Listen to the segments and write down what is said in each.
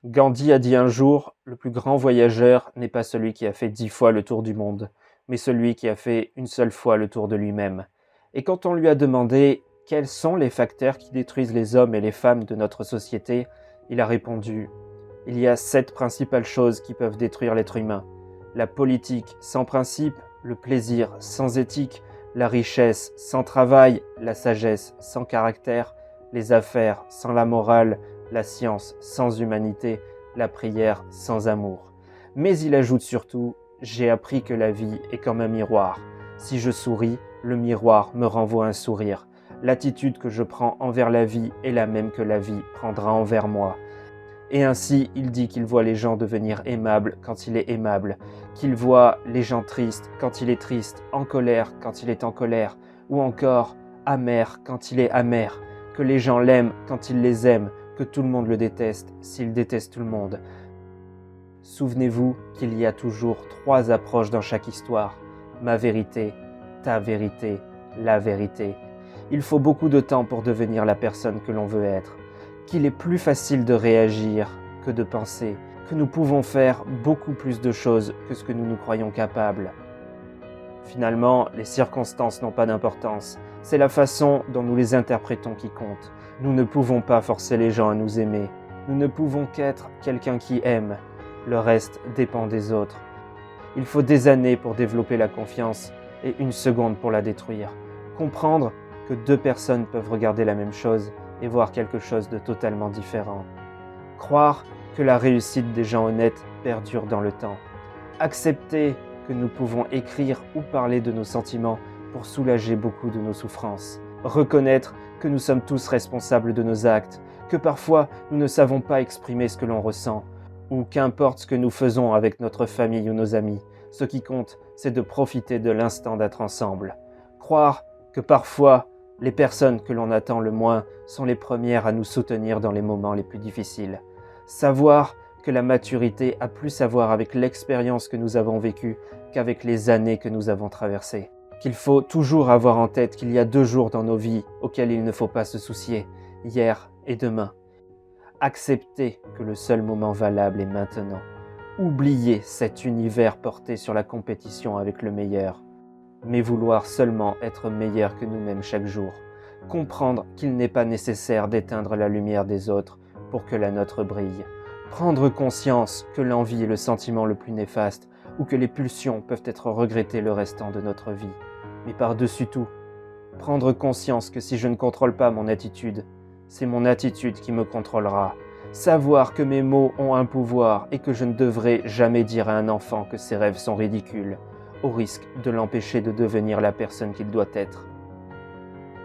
Gandhi a dit un jour: « Le plus grand voyageur n'est pas celui qui a fait 10 fois le tour du monde, mais celui qui a fait une seule fois le tour de lui-même. » Et quand on lui a demandé quels sont les facteurs qui détruisent les hommes et les femmes de notre société, il a répondu: « Il y a 7 principales choses qui peuvent détruire l'être humain. La politique sans principe, le plaisir sans éthique, la richesse sans travail, la sagesse sans caractère, les affaires sans la morale, la science sans humanité, la prière sans amour. » Mais il ajoute surtout: « J'ai appris que la vie est comme un miroir. Si je souris, le miroir me renvoie un sourire. L'attitude que je prends envers la vie est la même que la vie prendra envers moi. » Et ainsi, il dit qu'il voit les gens devenir aimables quand il est aimable, qu'il voit les gens tristes quand il est triste, en colère quand il est en colère, ou encore amer quand il est amer, que les gens l'aiment quand il les aime, que tout le monde le déteste s'il déteste tout le monde. Souvenez-vous qu'il y a toujours 3 approches dans chaque histoire: ma vérité, ta vérité, la vérité. Il faut beaucoup de temps pour devenir la personne que l'on veut être, qu'il est plus facile de réagir que de penser, que nous pouvons faire beaucoup plus de choses que ce que nous nous croyons capables. Finalement, les circonstances n'ont pas d'importance, c'est la façon dont nous les interprétons qui compte. Nous ne pouvons pas forcer les gens à nous aimer, nous ne pouvons qu'être quelqu'un qui aime, le reste dépend des autres. Il faut des années pour développer la confiance et 1 seconde pour la détruire. Comprendre que 2 personnes peuvent regarder la même chose et voir quelque chose de totalement différent. Croire que la réussite des gens honnêtes perdure dans le temps. Accepter que nous pouvons écrire ou parler de nos sentiments pour soulager beaucoup de nos souffrances. Reconnaître que nous sommes tous responsables de nos actes, que parfois nous ne savons pas exprimer ce que l'on ressent, ou qu'importe ce que nous faisons avec notre famille ou nos amis, ce qui compte, c'est de profiter de l'instant d'être ensemble. Croire que parfois, les personnes que l'on attend le moins sont les premières à nous soutenir dans les moments les plus difficiles. Savoir que la maturité a plus à voir avec l'expérience que nous avons vécue qu'avec les années que nous avons traversées. Qu'il faut toujours avoir en tête qu'il y a 2 jours dans nos vies auxquels il ne faut pas se soucier, hier et demain. Accepter que le seul moment valable est maintenant. Oublier cet univers porté sur la compétition avec le meilleur, mais vouloir seulement être meilleur que nous-mêmes chaque jour. Comprendre qu'il n'est pas nécessaire d'éteindre la lumière des autres pour que la nôtre brille. Prendre conscience que l'envie est le sentiment le plus néfaste ou que les pulsions peuvent être regrettées le restant de notre vie. Mais par-dessus tout, prendre conscience que si je ne contrôle pas mon attitude, c'est mon attitude qui me contrôlera. Savoir que mes mots ont un pouvoir et que je ne devrais jamais dire à un enfant que ses rêves sont ridicules, au risque de l'empêcher de devenir la personne qu'il doit être.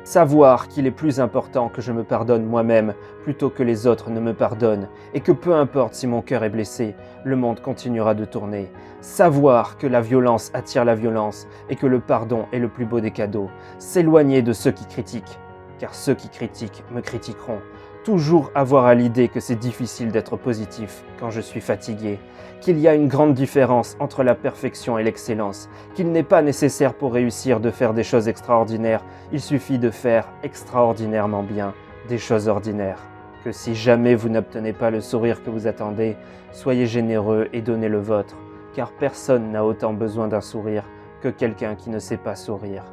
Savoir qu'il est plus important que je me pardonne moi-même plutôt que les autres ne me pardonnent et que peu importe si mon cœur est blessé, le monde continuera de tourner. Savoir que la violence attire la violence et que le pardon est le plus beau des cadeaux. S'éloigner de ceux qui critiquent, car ceux qui critiquent me critiqueront. Toujours avoir à l'idée que c'est difficile d'être positif quand je suis fatigué, qu'il y a une grande différence entre la perfection et l'excellence, qu'il n'est pas nécessaire pour réussir de faire des choses extraordinaires, il suffit de faire extraordinairement bien des choses ordinaires. Que si jamais vous n'obtenez pas le sourire que vous attendez, soyez généreux et donnez le vôtre, car personne n'a autant besoin d'un sourire que quelqu'un qui ne sait pas sourire.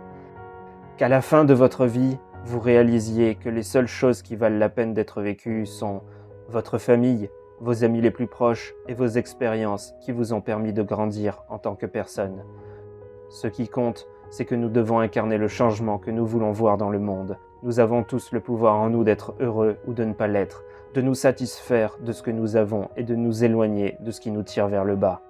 Qu'à la fin de votre vie, vous réalisiez que les seules choses qui valent la peine d'être vécues sont votre famille, vos amis les plus proches et vos expériences qui vous ont permis de grandir en tant que personne. Ce qui compte, c'est que nous devons incarner le changement que nous voulons voir dans le monde. Nous avons tous le pouvoir en nous d'être heureux ou de ne pas l'être, de nous satisfaire de ce que nous avons et de nous éloigner de ce qui nous tire vers le bas.